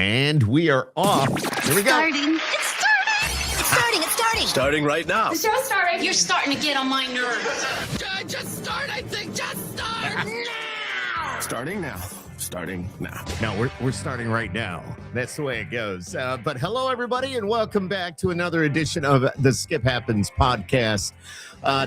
And we are off. Here we go. Starting. It's starting. It's starting. It's starting. Starting right now. The show's starting. You're starting to get on my nerves. Just start. I think just start now. Starting now. Starting now. No, we're starting right now. That's the way it goes. But hello, everybody, and welcome back to another edition of the Skip Happens podcast.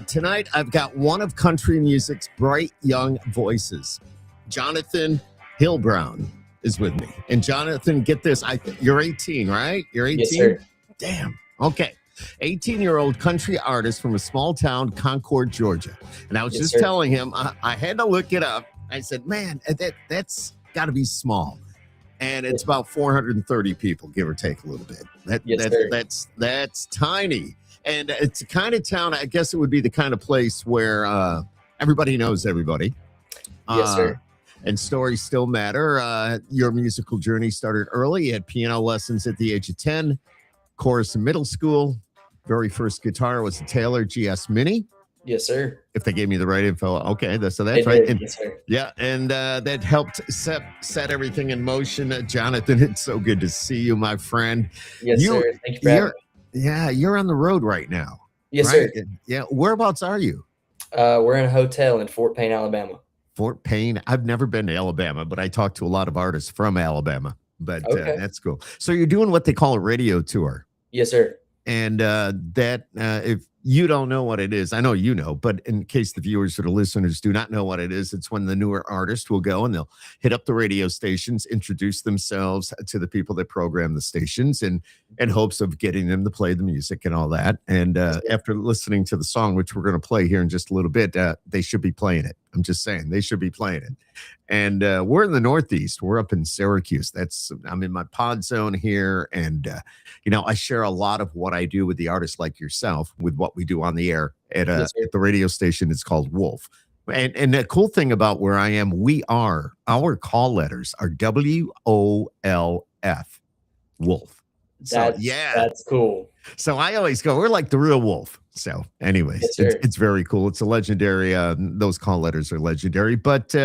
Tonight, I've got one of country music's bright young voices. Johnathon Heilbroun is with me. And Johnathon, get this. You're 18, right? You're 18? Yes, sir. Damn. Okay. 18-year-old country artist from a small town, Concord, Georgia. And I was just telling him, I had to look it up. I said, man, that's got to be small. And it's about 430 people, give or take a little bit. That's tiny. And it's the kind of town, I guess it would be the kind of place where everybody knows everybody. Yes, sir. And stories still matter. Your musical journey started early. You had piano lessons at the age of 10, chorus in middle school. Very first guitar was a Taylor GS Mini. Yes, sir. If they gave me the right info. Okay, so that's right. And, yes, sir. Yeah, and that helped set everything in motion. Jonathan, it's so good to see you, my friend. Yes, sir. Thank you for having me. Yeah, you're on the road right now. Yes, right? sir. Yeah, whereabouts are you? We're in a hotel in Fort Payne, Alabama. Fort Payne. I've never been to Alabama, but I talked to a lot of artists from Alabama. But that's cool. So you're doing what they call a radio tour. Yes, sir. And if you don't know what it is, I know you know, but in case the viewers or the listeners do not know what it is, it's when the newer artists will go and they'll hit up the radio stations, introduce themselves to the people that program the stations in hopes of getting them to play the music and all that. And after listening to the song, which we're going to play here in just a little bit, they should be playing it. I'm just saying they should be playing it. And we're in the Northeast. We're up in Syracuse. I'm in my pod zone here. And, I share a lot of what I do with the artists like yourself with what we do on the air at the radio station. It's called Wolf. And the cool thing about where I am, our call letters are WOLF, Wolf. So, that's cool. So I always go, we're like the real Wolf. So anyways, it's very cool. It's a legendary, those call letters are legendary. But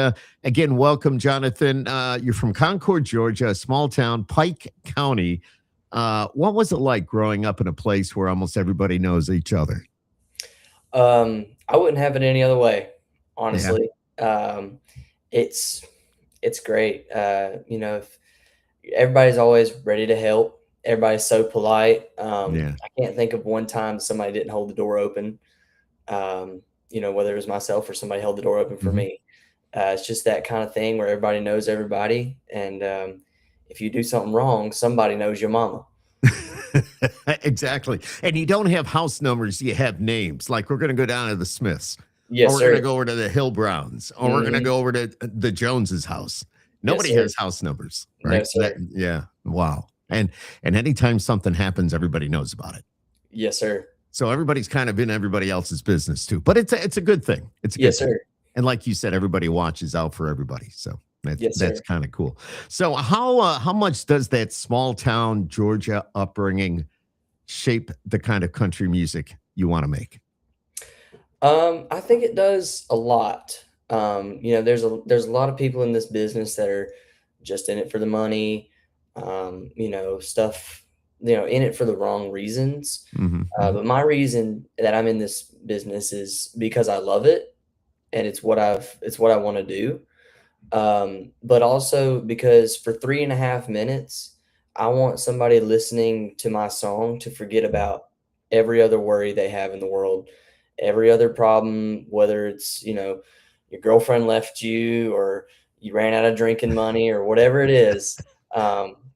again, welcome, Johnathon. You're from Concord, Georgia, a small town, Pike County. What was it like growing up in a place where almost everybody knows each other? I wouldn't have it any other way, honestly. Yeah. It's great. If everybody's always ready to help. Everybody's so polite. I can't think of one time somebody didn't hold the door open. Whether it was myself or somebody held the door open for me. It's just that kind of thing where everybody knows everybody. And if you do something wrong, somebody knows your mama. Exactly. And you don't have house numbers. You have names. Like we're going to go down to the Smiths. Yes, or we're going to go over to the Heilbrowns. Or we're going to go over to the Joneses' house. Nobody has house numbers. Right? No, Wow. And anytime something happens, everybody knows about it. Yes, sir. So everybody's kind of in everybody else's business too. But it's a good thing. It's a good thing. Sir. And like you said, everybody watches out for everybody. So that's kind of cool. So how much does that small town Georgia upbringing shape the kind of country music you want to make? I think it does a lot. There's a lot of people in this business that are just in it for the money. Stuff, in it for the wrong reasons. But my reason that I'm in this business is because I love it and it's what I want to do. But also because for 3.5 minutes, I want somebody listening to my song to forget about every other worry they have in the world, every other problem, whether it's, your girlfriend left you or you ran out of drinking money or whatever it is.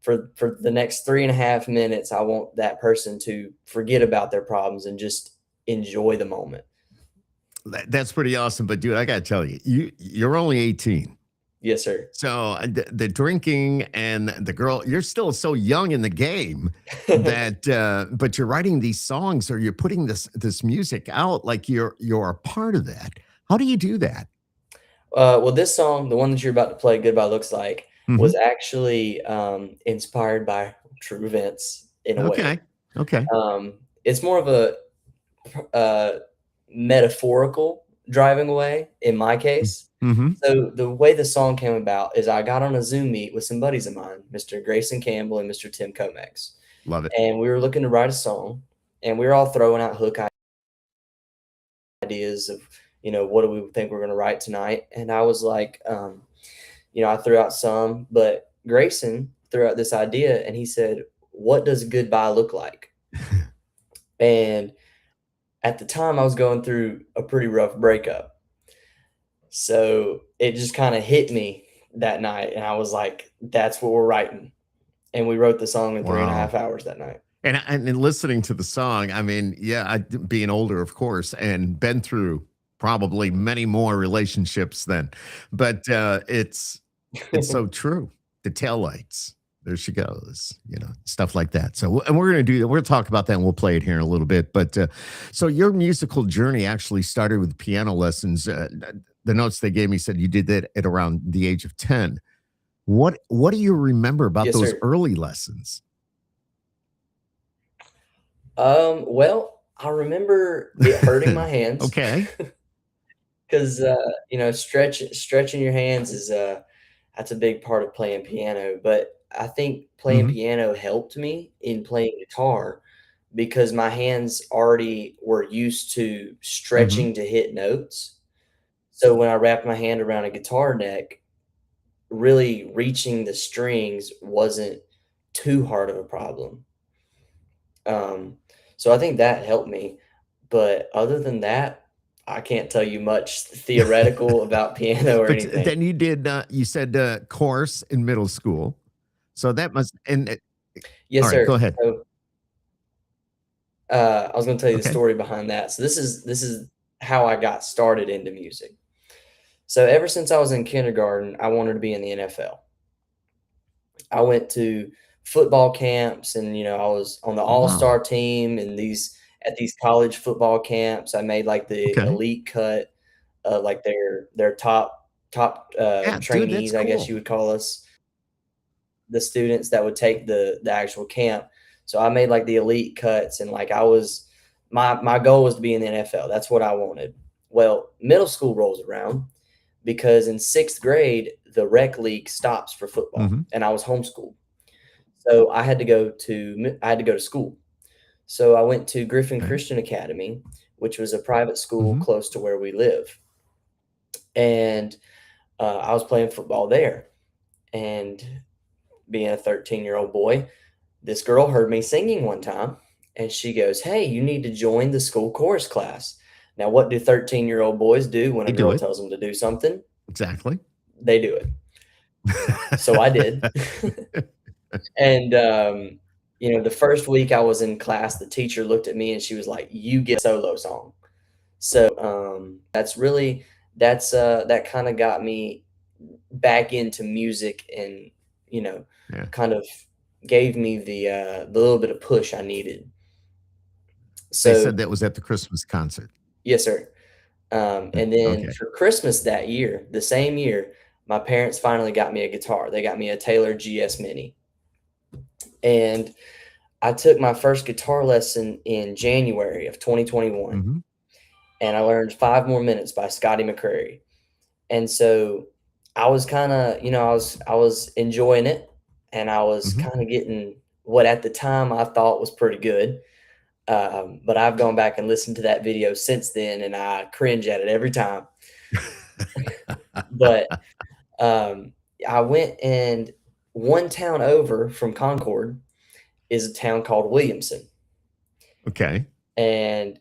For the next 3.5 minutes, I want that person to forget about their problems and just enjoy the moment. That's pretty awesome. But dude, I got to tell you, you're only 18. Yes, sir. So the drinking and the girl, you're still so young in the game that, but you're writing these songs or you're putting this music out like you're a part of that. How do you do that? Well, this song, the one that you're about to play, Goodbye Looks Like, was actually inspired by true events in a way. Okay. It's more of a metaphorical driving away in my case. Mm-hmm. So the way the song came about is I got on a Zoom meet with some buddies of mine, Mr. Grayson Campbell and Mr. Tim Comex. Love it. And we were looking to write a song, and we were all throwing out hook ideas of, what do we think we're going to write tonight? And I was like, I threw out some, but Grayson threw out this idea, and he said, "What does goodbye look like?" And at the time I was going through a pretty rough breakup. So it just kind of hit me that night. And I was like, that's what we're writing. And we wrote the song in 3.5 hours that night. And in listening to the song, I mean, yeah, being older, of course, and been through probably many more relationships then, but it's so true. The taillights, there she goes, stuff like that. So, and we're going to do that. We're going to talk about that, and we'll play it here in a little bit. But so your musical journey actually started with piano lessons. The notes they gave me said you did that at around the age of 10. What do you remember about those early lessons? Well, I remember it hurting my hands. Okay. Because stretching your hands is that's a big part of playing piano. But I think playing piano helped me in playing guitar because my hands already were used to stretching to hit notes. So when I wrapped my hand around a guitar neck, really reaching the strings wasn't too hard of a problem. So I think that helped me. But other than that, I can't tell you much theoretical about piano or anything. Then you did, you said chorus in middle school. So that must, yes, right, sir. Go ahead. So, I was going to tell you the story behind that. So this is how I got started into music. So ever since I was in kindergarten, I wanted to be in the NFL. I went to football camps, and I was on the all-star team and at these college football camps. I made like the elite cut, like their top trainees, cool. I guess you would call us, the students that would take the actual camp. So I made like the elite cuts, and like my goal was to be in the NFL. That's what I wanted. Well, middle school rolls around, because in 6th grade, the rec league stops for football, and I was homeschooled. So I had to go to school. So I went to Griffin Christian Academy, which was a private school close to where we live. And I was playing football there. And being a 13-year-old boy, this girl heard me singing one time, and she goes, "Hey, you need to join the school chorus class." Now, what do 13-year-old boys do when a girl tells them to do something? Exactly. They do it. So I did. And, the first week I was in class, the teacher looked at me and she was like, "You get a solo song." So that kind of got me back into music, and, kind of gave me the little bit of push I needed. So they said that was at the Christmas concert. Yes, sir. And then for Christmas that year, the same year, my parents finally got me a guitar. They got me a Taylor GS Mini. And I took my first guitar lesson in January of 2021. And I learned 5 More Minutes by Scotty McCreery. And so I was kind of, I was enjoying it, and I was kind of getting what at the time I thought was pretty good. But I've gone back and listened to that video since then, and I cringe at it every time. But I went, and one town over from Concord is a town called Williamson. Okay. And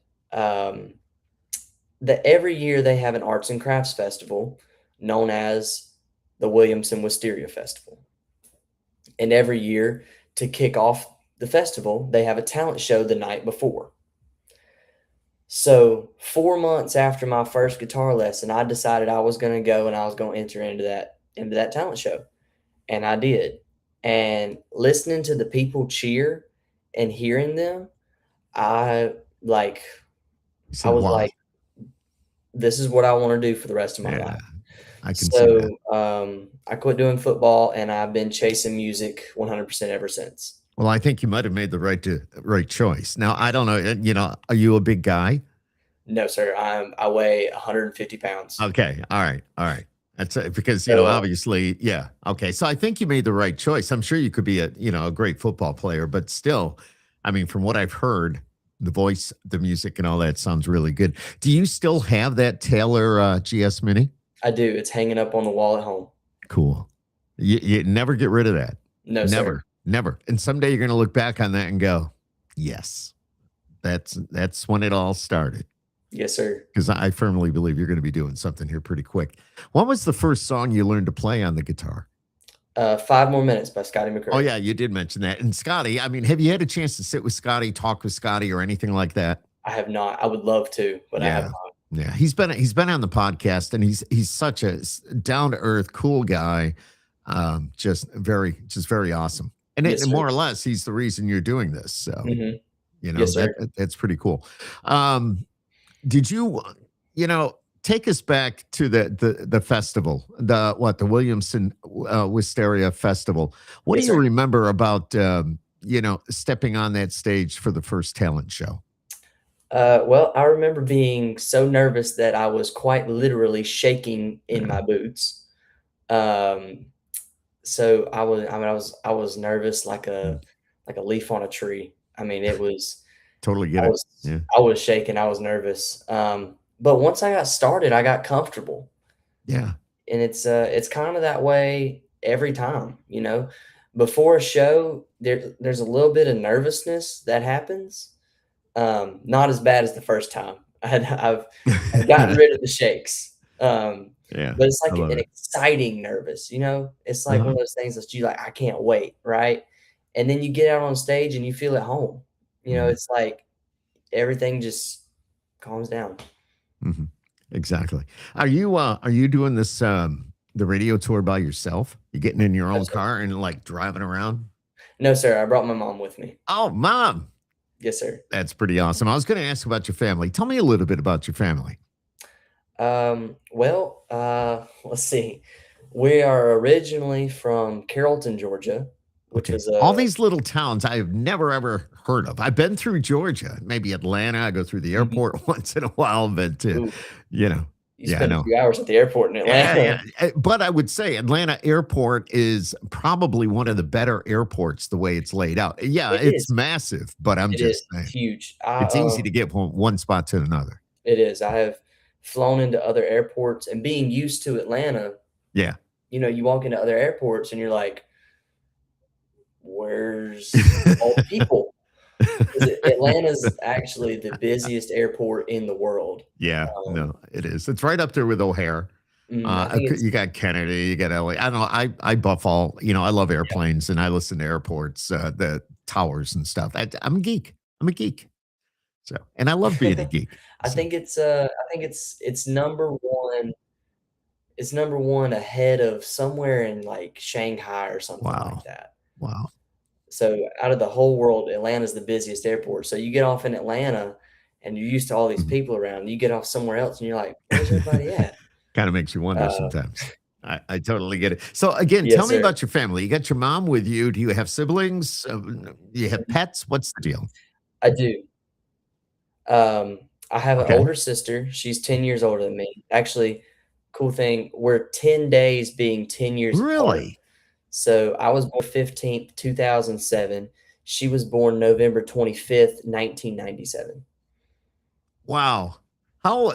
every year they have an arts and crafts festival known as the Williamson Wisteria Festival. And every year, to kick off the festival, they have a talent show the night before. So 4 months after my first guitar lesson, I decided I was going to go and I was going to enter into that talent show. And I did. And listening to the people cheer and hearing them, I was like, this is what I want to do for the rest of my life. I can see that. So I quit doing football, and I've been chasing music 100% ever since. Well, I think you might have made the right choice. Now, I don't know, are you a big guy? No, sir. I weigh 150 pounds. Okay. All right. All right. That's because, So, obviously, yeah. Okay. So I think you made the right choice. I'm sure you could be a great football player, but still, I mean, from what I've heard, the voice, the music, and all that sounds really good. Do you still have that Taylor GS Mini? I do. It's hanging up on the wall at home. Cool. You never get rid of that. No, Never, sir. never. And someday you're going to look back on that and go, yes, that's when it all started. Yes, sir. Because I firmly believe you're going to be doing something here pretty quick. What was the first song you learned to play on the guitar? 5 More Minutes by Scotty McCreery. Oh, yeah, you did mention that. And Scotty, I mean, have you had a chance to sit with Scotty, talk with Scotty, or anything like that? I have not. I would love to, but I have not. Yeah, he's been on the podcast, and he's such a down to earth, cool guy, just very awesome. And, Yes, more or less, he's the reason you're doing this. So Yes, sir. that's pretty cool. Did you take us back to the festival, the Williamson Wisteria Festival? What Yes, do you sir. remember about stepping on that stage for the first talent show? Well, I remember being so nervous that I was quite literally shaking in my boots. So I was nervous like a leaf on a tree. I mean, it was Totally get I it. was Yeah. I was shaking. I was nervous. But once I got started, I got comfortable, Yeah. and it's kind of that way every time. Before a show, there's a little bit of nervousness that happens. Not as bad as the first time. I've gotten rid of the shakes. Yeah. But it's I like love an it. exciting nervous, It's like one Uh-huh. of those things that you like, I can't wait, right? And then you get out on stage and you feel at home. Mhm. It's like everything just calms down. Mhm. Exactly. Are you doing this the radio tour by yourself? You getting in your No, own sir. car and like driving around? No, sir. I brought my mom with me. Oh, mom. Yes, sir. That's pretty awesome. I was going to ask about your family. Tell me a little bit about your family. Well, let's see. We are originally from Carrollton, Georgia, which Okay. is All these little towns I have never ever heard of. I've been through Georgia, maybe Atlanta. I go through the airport once in a while, but ooh, you know, you yeah, I spent a know. few hours at the airport in Atlanta. Yeah. But I would say Atlanta Airport is probably one of the better airports the way it's laid out. Yeah, It it's is. massive, but I'm It is just saying huge. it's easy to get from one spot to another. It is. I have flown into other airports, and being used to Atlanta, Yeah. you walk into other airports and you're like, where's all the people? 'Cause Atlanta's actually the busiest airport in the world. Yeah, Um, no, it is. It's right up there with O'Hare. I think it's You got Kennedy, you got LA. I don't know. I buff all, I love airplanes and I listen to airports, the towers and stuff. I'm a geek. I'm a geek. So, and I love being a geek. I So, think it's number one. It's number one ahead of somewhere in like Shanghai or something wow. like that. Wow. So out of the whole world, Atlanta's the busiest airport. So you get off in Atlanta and you're used to all these Mhm. people around. You get off somewhere else and you're like, where's everybody at? Kind of makes you wonder Uh, sometimes. I totally get it. So again, yes, tell me sir. about your family. You got your mom with you. Do you have siblings? You have pets? What's the deal? I do. I have an Okay. older sister. She's 10 years older than me. Actually, cool thing, we're 10 days being 10 years apart. Really? So I was born 15th, 2007. She was born November 25th, 1997. Wow. How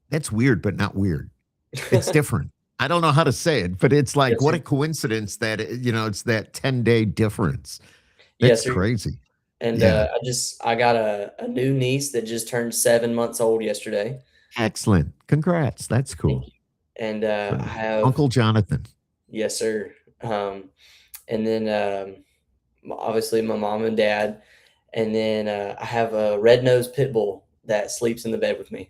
that's weird, but not weird. It's different. I don't know how to say it, but it's like Yes, what sir. a coincidence that it's that 10-day difference. Yes, That's sir. crazy. And Yeah. I got a new niece that just turned 7 months old yesterday. Excellent. Congrats. That's Thank cool. you. And So, I have Uncle Jonathan. yes, sir. And then obviously my mom and dad, and then I have a red-nosed pit bull that sleeps in the bed with me,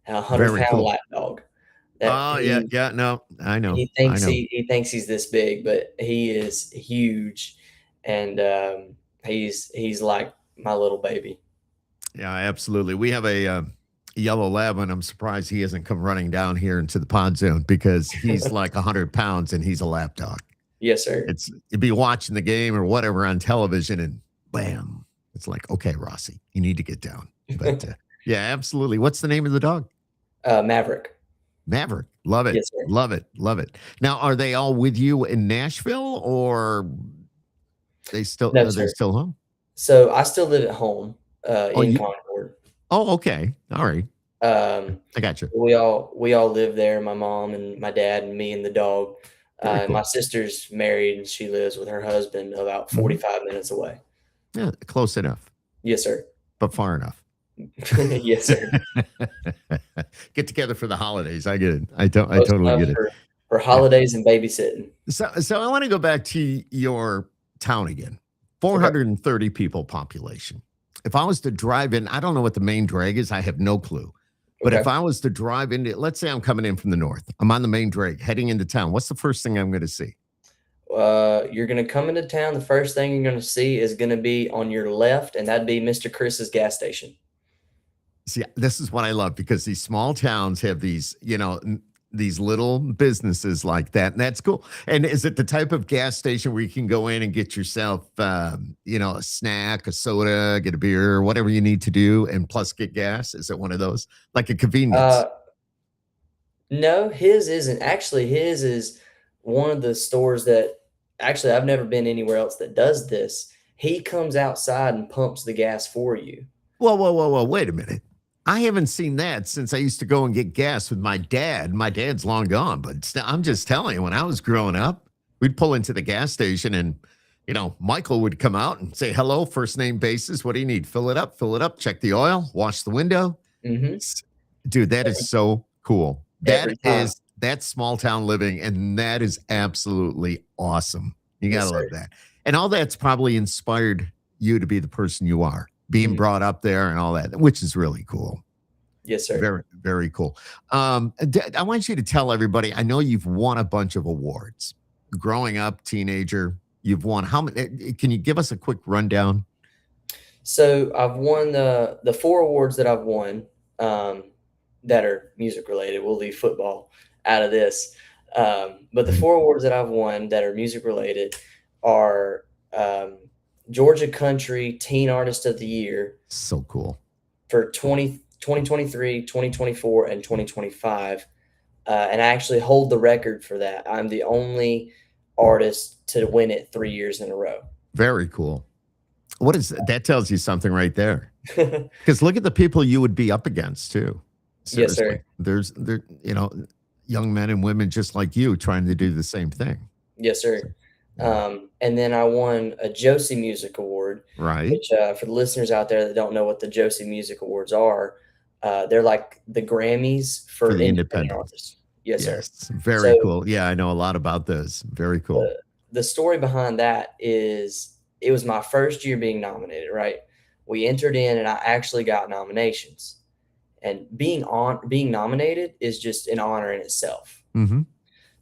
and a Very 100-pound cool. lap dog. That Oh, yeah, yeah, no, I know. he I thinks know. he thinks he's this big, but he is huge, and he's like my little baby. Yeah, absolutely. We have a yellow lab, and I'm surprised he hasn't come running down here into the pod zone because he's like 100 pounds and he's a lap dog. Yes, sir. You'd be watching the game or whatever on television, and bam, it's like, okay, Rossi, you need to get down. But yeah, absolutely. What's the name of the dog? Maverick. Maverick. Love it. Yes, sir. Love it. Love it. Now, are they all with you in Nashville, or No, are they sir. still home? So I still live at home Oh, in Concord. oh, okay. All right. I got you. We all live there. My mom and my dad and me and the dog. Very cool. My sister's married and she lives with her husband about 45 minutes away. Yeah, close enough, Yes, sir. but far enough. Yes, sir. Get together for the holidays. I get it. I totally get it. For holidays and babysitting. So I want to go back to your town again. 430 people population. If I was to drive in, I don't know what the main drag is. I have no clue. But if I was to drive into, let's say I'm coming in from the north, I'm on the main drag heading into town. What's the first thing I'm going to see? You're going to come into town. The first thing you're going to see is going to be on your left, and that'd be Mr. Chris's gas station. See, this is what I love, because these small towns have these, these little businesses like that. And that's cool. And is it the type of gas station where you can go in and get yourself, a snack, a soda, get a beer, whatever you need to do, and plus get gas? Is it one of those, like a convenience? No, his isn't. Actually, his is one of the stores that actually I've never been anywhere else that does this. He comes outside and pumps the gas for you. Whoa. Wait a minute. I haven't seen that since I used to go and get gas with my dad. My dad's long gone, but I'm just telling you, when I was growing up, we'd pull into the gas station and, Michael would come out and say, hello, first name basis. What do you need? Fill it up, check the oil, wash the window. Dude, that is so cool. That's small town living, and that is absolutely awesome. You got to love that. And all that's probably inspired you to be the person you are, being brought up there and all that, which is really cool. Yes, sir. Very, very cool. I want you to tell everybody, I know you've won a bunch of awards. Growing up, teenager, you've won how many? Can you give us a quick rundown? So I've won the 4 awards that I've won that are music related. We'll leave football out of this. But the 4 awards that I've won that are music related are Georgia Country Teen Artist of the Year. So cool. For 2023, 2024, and 2025. And I actually hold the record for that. I'm the only artist to win it 3 years in a row. Very cool. What is that? Tells you something right there. Because look at the people you would be up against too. Seriously. Yes, sir. There, young men and women just like you trying to do the same thing. Yes, sir. And then I won a Josie Music Award. Right. Which, for the listeners out there that don't know what the Josie Music Awards are, they're like the Grammys for the independent artists. Yes, sir. Very cool. Yeah, I know a lot about those. Very cool. The story behind that is it was my first year being nominated, right? We entered in and I actually got nominations. And being nominated is just an honor in itself.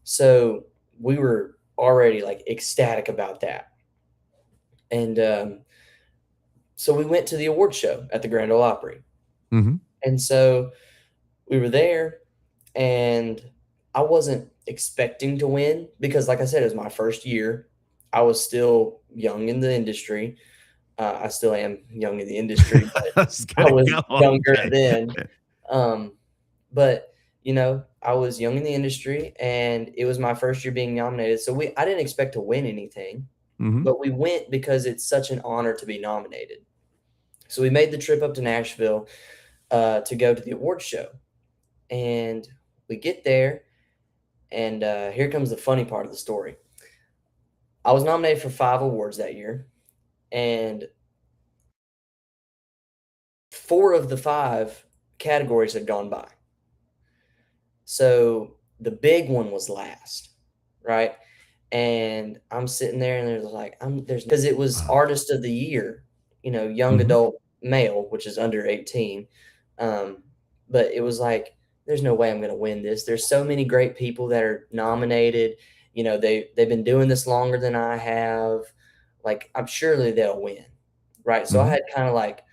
So we were already like ecstatic about that. And so we went to the award show at the Grand Ole Opry. And so we were there, and I wasn't expecting to win because, like I said, it was my first year. I was still young in the industry. I still am young in the industry, but I was younger then. But I was young in the industry, and it was my first year being nominated. So I didn't expect to win anything, but we went because it's such an honor to be nominated. So we made the trip up to Nashville to go to the award show, and we get there, and here comes the funny part of the story. I was nominated for 5 awards that year, and 4 of the 5 categories had gone by. So the big one was last, right? And I'm sitting there, and there's like, because it was Artist of the Year, young adult male, which is under 18. But it was like, there's no way I'm going to win this. There's so many great people that are nominated. They've been doing this longer than I have. Like, I'm surely they'll win, right? So I had kind of like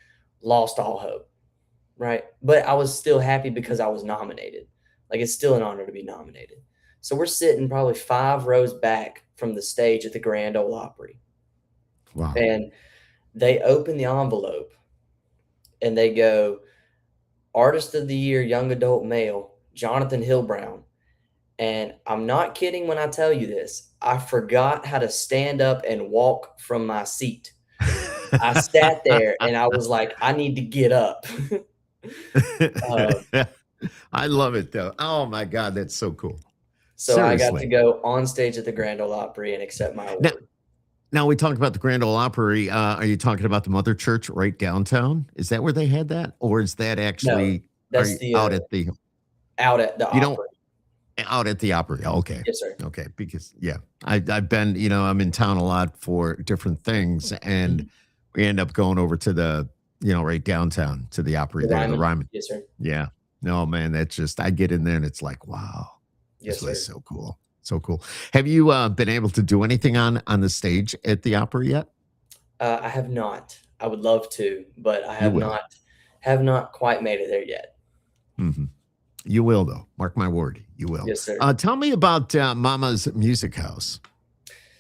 lost all hope, right? But I was still happy because I was nominated. Like, it's still an honor to be nominated. So we're sitting probably 5 rows back from the stage at the Grand Ole Opry. Wow. And they open the envelope, and they go, Artist of the Year, Young Adult Male, Johnathon Heilbroun. And I'm not kidding when I tell you this. I forgot how to stand up and walk from my seat. I sat there and I was like, I need to get up. I love it though. Oh my God, that's so cool. So Seriously. I got to go on stage at the Grand Ole Opry and accept my award. Now we talked about the Grand Ole Opry. Are you talking about the Mother Church right downtown? Is that where they had that, or is that actually that's out at the Opry? Out at the Opry? Okay, Yes, sir. Okay, because I've been. I'm in town a lot for different things, and we end up going over to the right downtown to the Opry there, the Ryman. Yes, sir. Yeah. No, man, that's just I get in there and it's like, wow, yes, this place is so cool. So cool. Have you been able to do anything on the stage at the Opry yet? I have not. I would love to, but I have not quite made it there yet. Mm-hmm. You will, though. Mark my word, you will. Yes, sir. Tell me about Mama's Music House.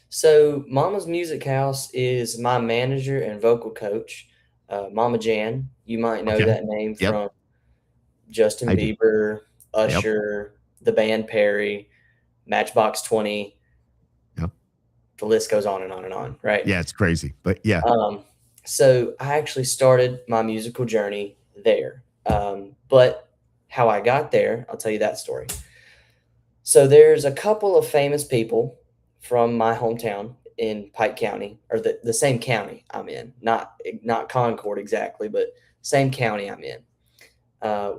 So Mama's Music House is my manager and vocal coach, Mama Jan. You might know that name from Justin Bieber, Usher, the band Perry, Matchbox 20. Yep. The list goes on and on and on, right? Yeah, it's crazy, but yeah. So I actually started my musical journey there. But how I got there, I'll tell you that story. So there's a couple of famous people from my hometown in Pike County, or the same county I'm in, not Concord exactly, but same county I'm in.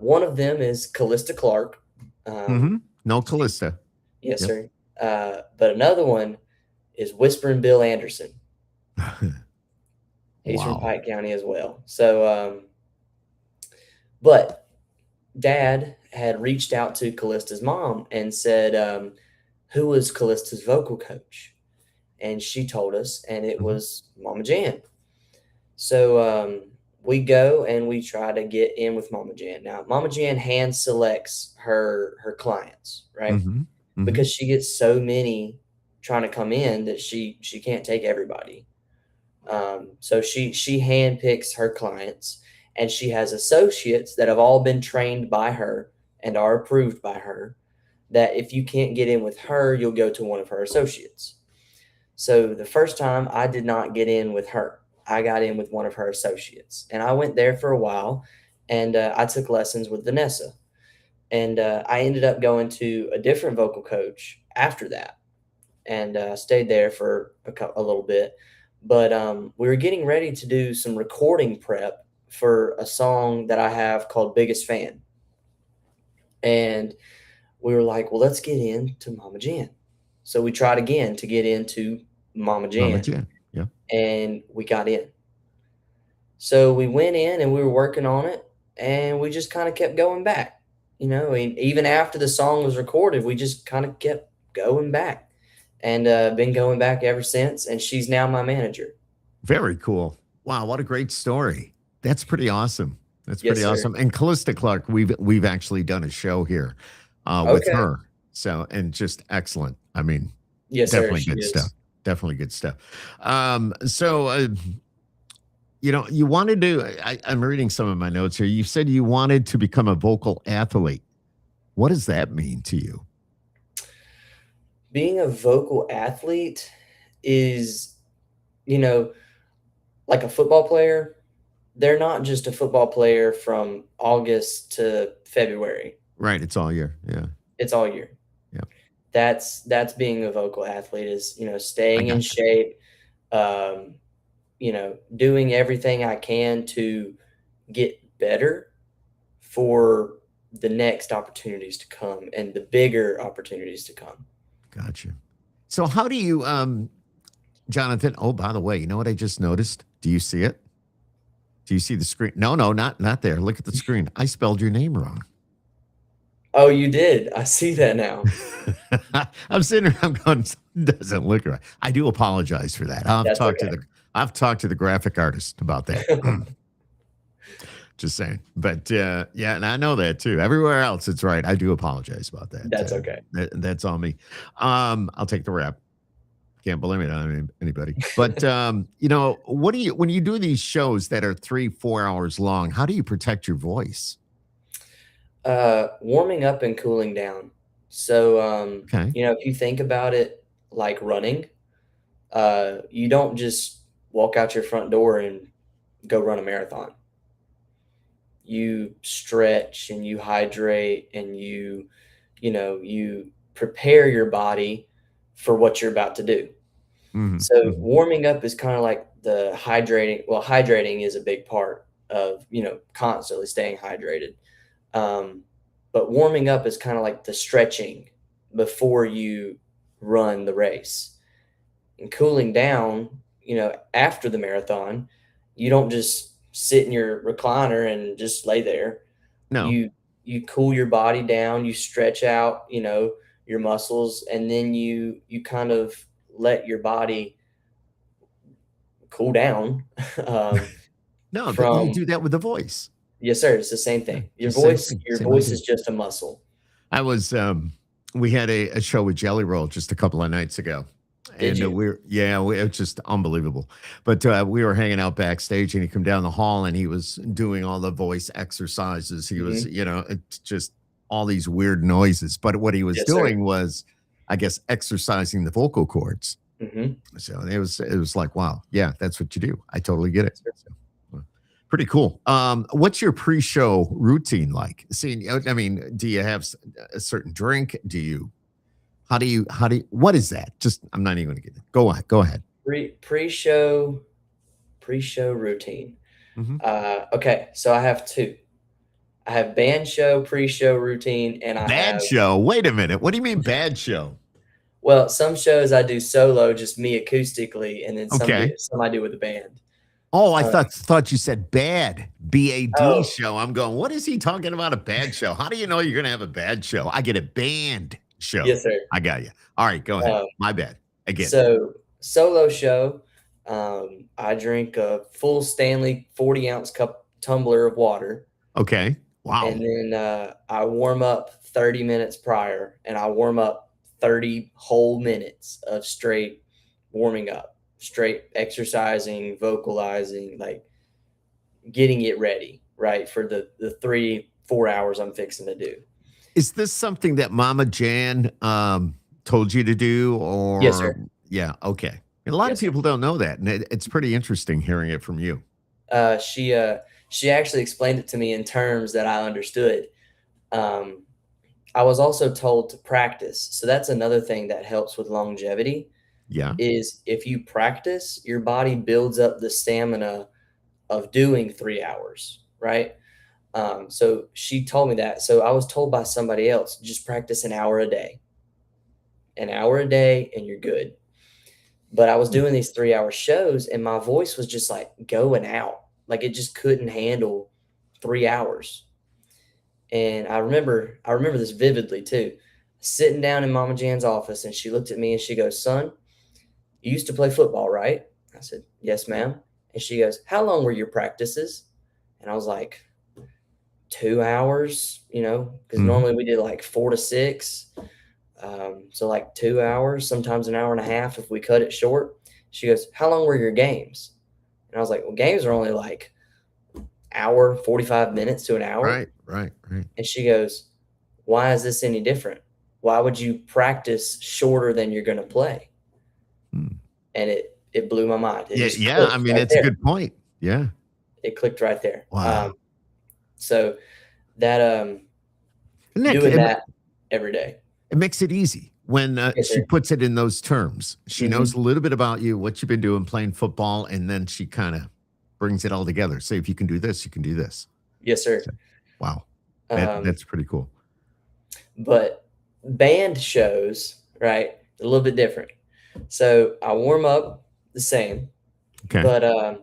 One of them is Callista Clark. No, Callista. Yes, sir. But another one is Whispering Bill Anderson. He's from Pike County as well. So, but Dad had reached out to Callista's mom and said, who was Callista's vocal coach? And she told us, and it was Mama Jan. So we go and we try to get in with Mama Jan. Now, Mama Jan hand selects her clients, right? Because she gets so many trying to come in that she can't take everybody. So she hand picks her clients, and she has associates that have all been trained by her and are approved by her, that if you can't get in with her, you'll go to one of her associates. So the first time I did not get in with her. I got in with one of her associates, and I went there for a while, and I took lessons with Vanessa. And I ended up going to a different vocal coach after that, and stayed there for a little bit. But we were getting ready to do some recording prep for a song that I have called Biggest Fan. And we were like, well, let's get into Mama Jan. So we tried again to get into Mama Jan. Yeah. And we got in. So we went in and we were working on it, and we just kind of kept going back. Even after the song was recorded, we just kind of kept going back, and been going back ever since. And she's now my manager. Very cool. Wow, what a great story. That's pretty awesome. That's pretty awesome. And Callista Clark, we've actually done a show here with her. So, and just excellent. I mean, yes, definitely sir, good stuff. Definitely good stuff. You wanted to, I'm reading some of my notes here. You said you wanted to become a vocal athlete. What does that mean to you? Being a vocal athlete is, like a football player. They're not just a football player from August to February. Right. It's all year. Yeah. It's all year. Yeah. That's being a vocal athlete is, staying in shape, doing everything I can to get better for the next opportunities to come and the bigger opportunities to come. Gotcha. So how do you, Johnathon, oh, by the way, you know what I just noticed? Do you see it? Do you see the screen? No, not there. Look at the screen. I spelled your name wrong. Oh, you did. I see that now. I'm sitting around going, doesn't look right. I do apologize for that. I've talked to the graphic artist about that. Just saying. But yeah, and I know that too. Everywhere else, it's right. I do apologize about that. That's okay. That's on me. I'll take the rap. can't blame it on anybody. But what do you when you do these shows that are 3-4 hours long? How do you protect your voice? Warming up and cooling down. So, Okay. if you think about it like running, you don't just walk out your front door and go run a marathon. You stretch and you hydrate and you prepare your body for what you're about to do. So warming up is kind of like the hydrating. Well, hydrating is a big part of, constantly staying hydrated. But warming up is kind of like the stretching before you run the race. And cooling down, after the marathon, you don't just sit in your recliner and just lay there. No. You cool your body down, you stretch out, your muscles, and then you kind of let your body cool down. No, from you do that with the voice. Yes, sir. It's the same thing. Your Same voice, thing, your same voice idea. is just a muscle. I was we had a show with Jelly Roll just a couple of nights ago. Did you? It was just unbelievable. But we were hanging out backstage and he come down the hall and he was doing all the voice exercises. He was, it's just all these weird noises. But what he was Yes, sir. doing was, I guess, exercising the vocal cords. So it was like, wow, yeah, that's what you do. I totally get it. So, pretty cool. What's your pre-show routine like? See, I mean, do you have a certain drink? How do you, what is that? Just, I'm not even going to get it. Go ahead. Pre-show routine. Okay. So I have two. I have band show, pre-show routine, and Bad show. Wait a minute. What do you mean bad show? Well, some shows I do solo, just me acoustically, and then some I do with the band. Oh, I thought you said bad, BAD Oh. show. I'm going, what is he talking about, a bad show? How do you know you're going to have a bad show? I get a band show. Yes, sir. I got you. All right, go ahead. My bad. Again. So solo show, I drink a full Stanley 40-ounce cup tumbler of water. Okay. Wow. And then I warm up 30 minutes prior, and I warm up 30 whole minutes of straight warming up, straight exercising, vocalizing, like getting it ready, right, for the 3-4 hours I'm fixing to do. Is this something that Mama Jan told you to do, or? Yes, sir. Yeah. Okay. A lot of people don't know that, and it's pretty interesting hearing it from you. She actually explained it to me in terms that I understood. I was also told to practice. So that's another thing that helps with longevity. Yeah. Is if you practice, your body builds up the stamina of doing 3 hours, right? So she told me that. So I was told by somebody else, just practice an hour a day. An hour a day and you're good. But I was doing these 3-hour shows and my voice was just like going out. Like it just couldn't handle 3 hours. And I remember this vividly too. Sitting down in Mama Jan's office and she looked at me and she goes, "Son, you used to play football, right?" I said, "Yes, ma'am." And she goes, "How long were your practices?" And I was like, 2 hours, because normally we did like 4 to 6. So like 2 hours, sometimes an hour and a half if we cut it short. She goes, "How long were your games?" And I was like, "Well, games are only like hour, 45 minutes to an hour." Right. And she goes, "Why is this any different? Why would you practice shorter than you're going to play?" And it blew my mind. Yeah. I mean, it's a good point. Yeah. It clicked right there. Wow. So that doing that every day. It makes it easy when she puts it in those terms. She knows a little bit about you, what you've been doing, playing football, and then she kind of brings it all together. Say, if you can do this, you can do this. Yes, sir. So, wow. That's pretty cool. But band shows, right, a little bit different. So I warm up the same, but I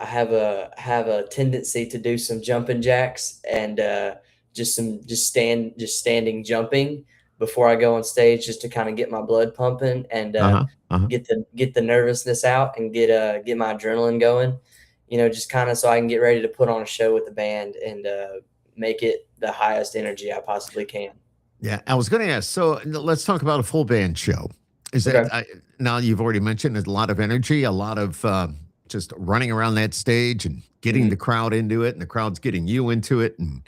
have a tendency to do some jumping jacks and just standing jumping before I go on stage, just to kind of get my blood pumping and get the nervousness out and get my adrenaline going. Just kind of so I can get ready to put on a show with the band and make it the highest energy I possibly can. Yeah, I was going to ask. So let's talk about a full band show. Is Okay. that now you've already mentioned there's a lot of energy, a lot of just running around that stage and getting Mhm. the crowd into it, and the crowd's getting you into it, and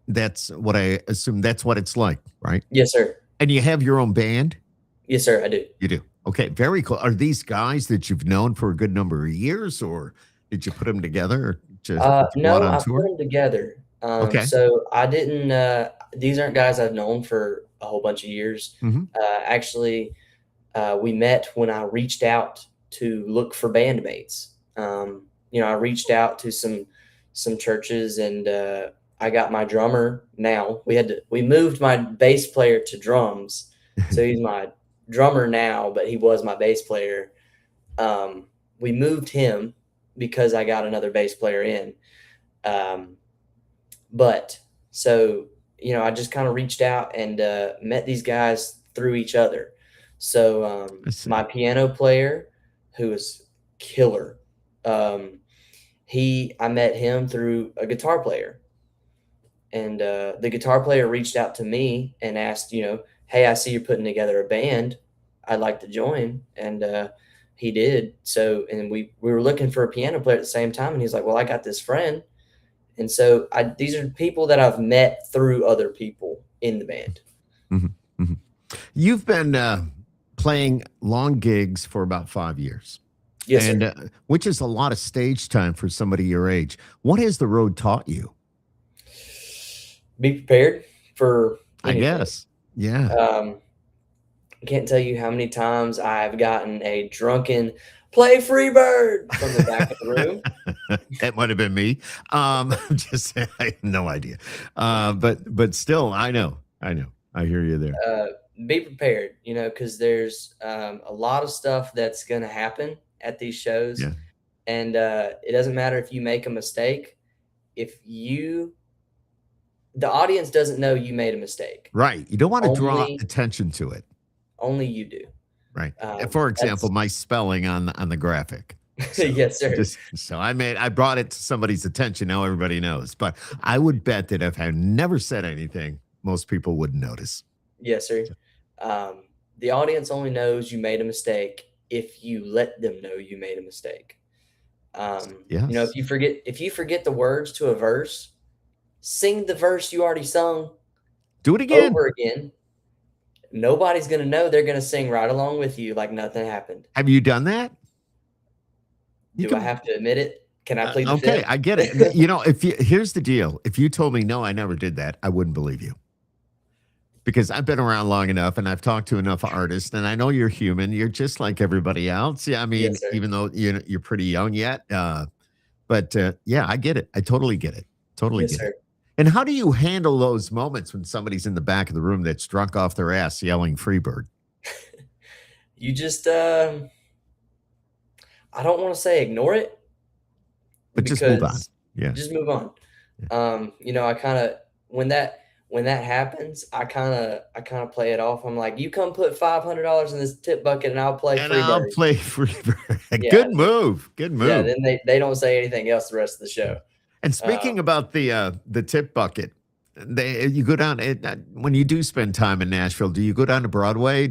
that's what I assume that's what it's like, right? Yes, sir. And you have your own band? Yes, sir. I do. You do. Okay, very cool. Are these guys that you've known for a good number of years, or did you put them together or just to go out No, on I put tour? them together. Okay. So I didn't. These aren't guys I've known for a whole bunch of years. Hmm. Actually, we met when I reached out to look for bandmates. I reached out to some churches, and I got my drummer. Now we moved my bass player to drums, so he's my drummer now, but he was my bass player. We moved him because I got another bass player in. Um, but so, I just kind of reached out and met these guys through each other. So I see. my piano player, who is killer, I met him through a guitar player, and the guitar player reached out to me and asked, hey, I see you're putting together a band. I'd like to join, and he did. So, and we were looking for a piano player at the same time, and he's like, well, I got this friend. And so these are people that I've met through other people in the band. Mhm, mhm. You've been playing long gigs for about 5 years, Yes, and sir. which is a lot of stage time for somebody your age. What has the road taught you? Be prepared for I anything. guess. Yeah. I can't tell you how many times I've gotten a drunken play Freebird from the back of the room. That might have been me. Just saying, I have no idea. But still, I know. I hear you there. Be prepared, because there's a lot of stuff that's going to happen at these shows. Yeah. And it doesn't matter if you make a mistake. The audience doesn't know you made a mistake. Right. You don't want to draw Only attention to it. only you do. Right. For example, That's my spelling on the graphic. So yes, sir. just so I brought it to somebody's attention. Now everybody knows. But I would bet that if I never said anything, most people wouldn't notice. Yes, sir. The audience only knows you made a mistake if you let them know you made a mistake. Yes. If you forget the words to a verse, sing the verse you already sung Do it again. over again. Nobody's gonna know. They're gonna sing right along with you like nothing happened. Have you done that? Do I have to admit it? Can I plead the Okay, fifth? I get it. Here's the deal. If you told me no, I never did that, I wouldn't believe you. Because I've been around long enough and I've talked to enough artists, and I know you're human. You're just like everybody else. Yeah, I mean, Yes, sir. even though you're pretty young yet, but yeah, I get it. I totally get it. Totally Yes, get it. sir. And how do you handle those moments when somebody's in the back of the room that's drunk off their ass yelling Freebird? You just I don't want to say ignore it, But just move on. because Yeah. just move on. I kind of when that happens, I kind of play it off. I'm like, you come put $500 in this tip bucket, and I'll play And I'll Freebird. play Freebird. Yeah. Good move. Good move. Yeah. Then they don't say anything else the rest of the show. And speaking about the tip bucket, you go down when you do spend time in Nashville. Do you go down to Broadway?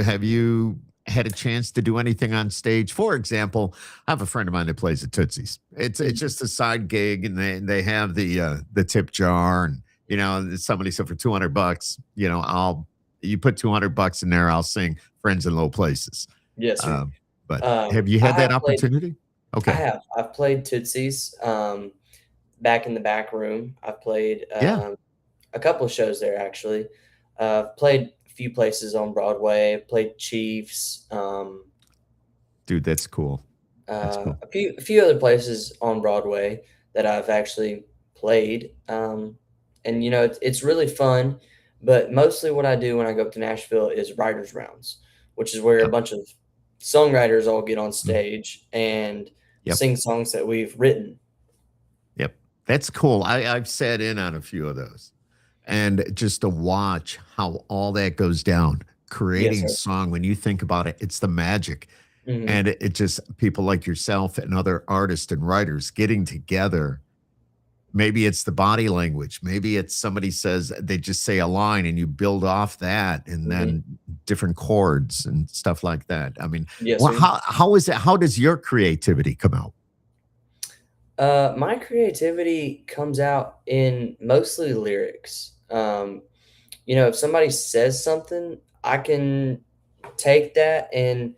Have you had a chance to do anything on stage? For example, I have a friend of mine that plays at Tootsie's. It's just a side gig, and they have the tip jar, and somebody said for $200, you put $200 in there, I'll sing "Friends in Low Places." Yes, sir. But have you had that opportunity? Okay. I've played Tootsie's back in the back room. I've played a couple of shows there, actually. I've played a few places on Broadway. I've played Chiefs. Dude, that's cool. That's cool. A few other places on Broadway that I've actually played. It's really fun. But mostly what I do when I go up to Nashville is writers' rounds, which is where a bunch of songwriters all get on stage and Yep. sing songs that we've written. Yep. That's cool. I've sat in on a few of those. And just to watch how all that goes down, creating a sir. song, when you think about it, it's the magic. Mhm. And it just people like yourself and other artists and writers getting together Maybe it's the body language. Maybe it's somebody says they just say a line and you build off that, and then different chords and stuff like that. I mean, Yes, well, sir. how is it? How does your creativity come out? My creativity comes out in mostly lyrics. If somebody says something, I can take that and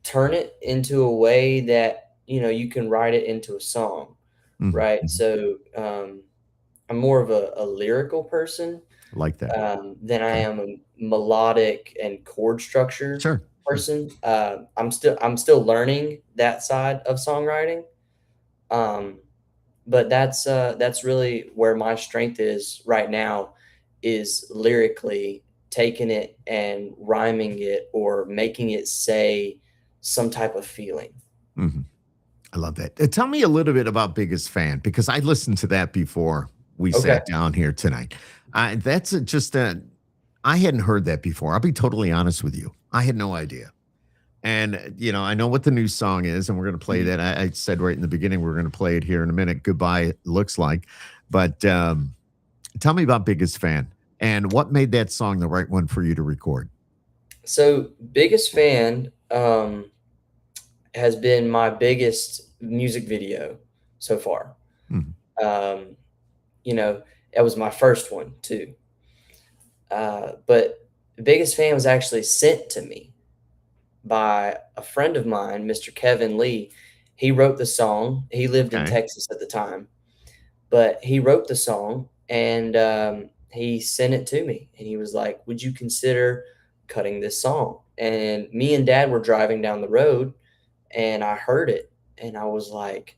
turn it into a way that, you can write it into a song, Mhm, right? mhm. So, I'm more of a lyrical person, I like that. than I Okay. am a melodic and chord structure Sure. Sure. person. I'm still learning that side of songwriting. Um, but that's really where my strength is right now, is lyrically taking it and rhyming it or making it say some type of feeling. Mhm. I love that. Tell me a little bit about Biggest Fan, because I listened to that before we Okay. sat down here tonight. That's just a I hadn't heard that before. I'll be totally honest with you. I had no idea. And, I know what the new song is, and we're going to play Mhm. that. I said right in the beginning, we're going to play it here in a minute. Goodbye, it looks like. But tell me about Biggest Fan and what made that song the right one for you to record. So, Biggest Fan has been my biggest music video so far. Mhm. Um, that was my first one too. But Biggest Fan was actually sent to me by a friend of mine, Mr. Kevin Lee. He wrote the song. He lived in Okay. Texas at the time, but he wrote the song and he sent it to me. And he was like, "Would you consider cutting this song?" And me and Dad were driving down the road, and I heard it, and I was like,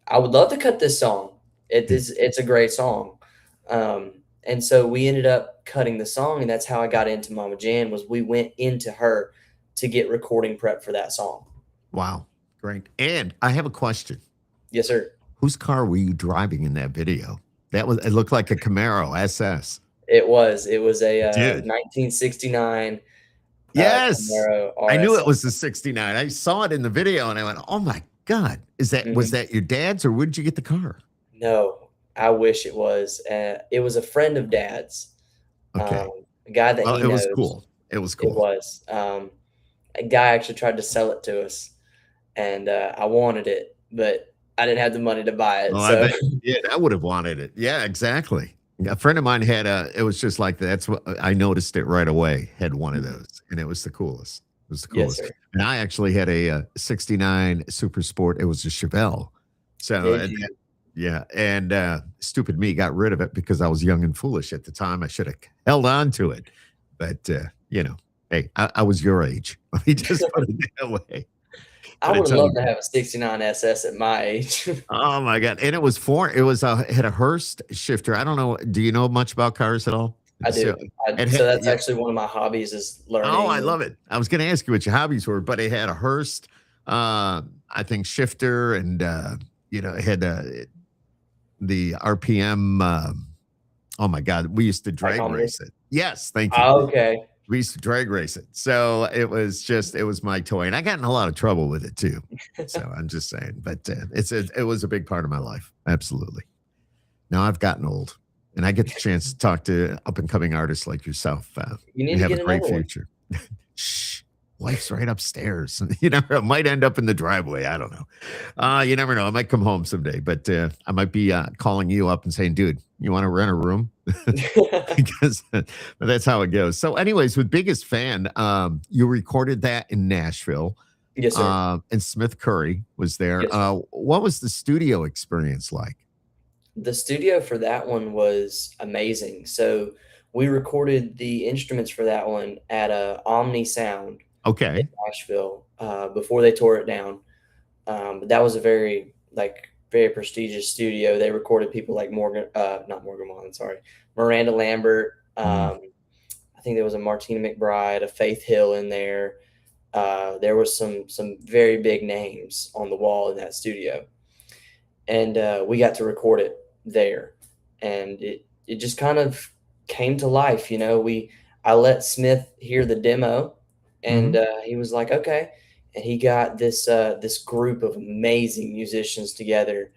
"I would love to cut this song. It's a great song." And so we ended up cutting the song, and that's how I got into Mama Jan. Was we went into her to get recording prep for that song. Wow. Great. And I have a question. Yes, sir. Whose car were you driving in that video? It looked like a Camaro SS. It was a Dude. 1969 Yes. Camaro I knew RS. it was the 69. I saw it in the video and I went, "Oh my God. Was Mhm. that your dad's, or where did you get the car?" No, I wish it was. It was a friend of Dad's, Okay. a guy that Well, he it was knows. cool. It was It cool. was. A guy actually tried to sell it to us, and I wanted it, but I didn't have the money to buy it. Well, I So bet you did. I would have wanted it. Yeah, exactly. A friend of mine had it was just like that. That's what I noticed it right away, had one of those, and it was the coolest. It was the yes, coolest. sir. And I actually had a 69 Super Sport. It was a Chevelle. So, Did you? yeah, and stupid me got rid of it because I was young and foolish at the time. I should have held on to it. But, hey, I was your age. Let me just put it that way. I But would it's have all loved to good. have a '69 SS at my age. Oh my god! And it had a Hearst shifter. I don't know. Do you know much about cars at all? I So do. So that's yeah. actually one of my hobbies is Oh, I learning. love it. I was going to ask you what your hobbies were, but it had a Hearst, I think shifter, and it had the RPM. Oh my god, we used to drag Tachometer. race it. Yes, thank you. Oh, okay. We used to drag race it. So it was my toy, and I got in a lot of trouble with it too. So I'm just saying, but it was a big part of my life. Absolutely. Now I've gotten old, and I get the chance to talk to up and coming artists like yourself. You need You to have a get great another one. future. Shh. Wife's right upstairs. It might end up in the driveway. I don't know. You never know. I might come home someday, but I might be calling you up and saying, "Dude, you want to rent a room?" Because but that's how it goes. So, anyways, with Biggest Fan, you recorded that in Nashville, Yes, sir. and Smith Curry was there. Yes, sir. What was the studio experience like? The studio for that one was amazing. So we recorded the instruments for that one at Omni Sound in Okay. Nashville before they tore it down. But that was a very prestigious studio. They recorded people like not Morgan Wallen, sorry, Miranda Lambert. Mm. I think there was a Martina McBride, a Faith Hill in there. There was some very big names on the wall in that studio, and we got to record it there, and it just kind of came to life. I let Smith hear the demo, and Mhm. he was like, "Okay," and he got this group of amazing musicians together,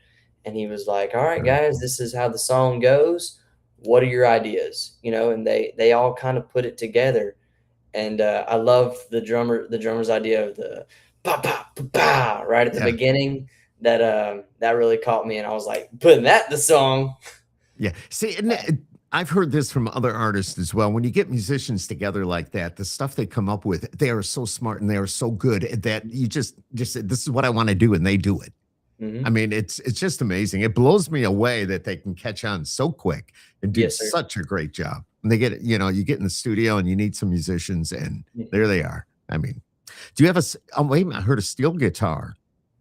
and he was like, all right, guys, this is how the song goes. What are your ideas? And they all kind of put it together. And I love the drummer's idea of the ba ba ba ba right at the beginning. That really caught me, and I was like, putting that in the song. Yeah. See, and I've heard this from other artists as well. When you get musicians together like that, the stuff they come up with, they are so smart and they are so good that you just say, this is what I want to do, and they do it. I mean, it's just amazing. It blows me away that they can catch on so quick and do such a great job. And they get, you get in the studio and you need some musicians, and there they are. I mean, do you have I heard a steel guitar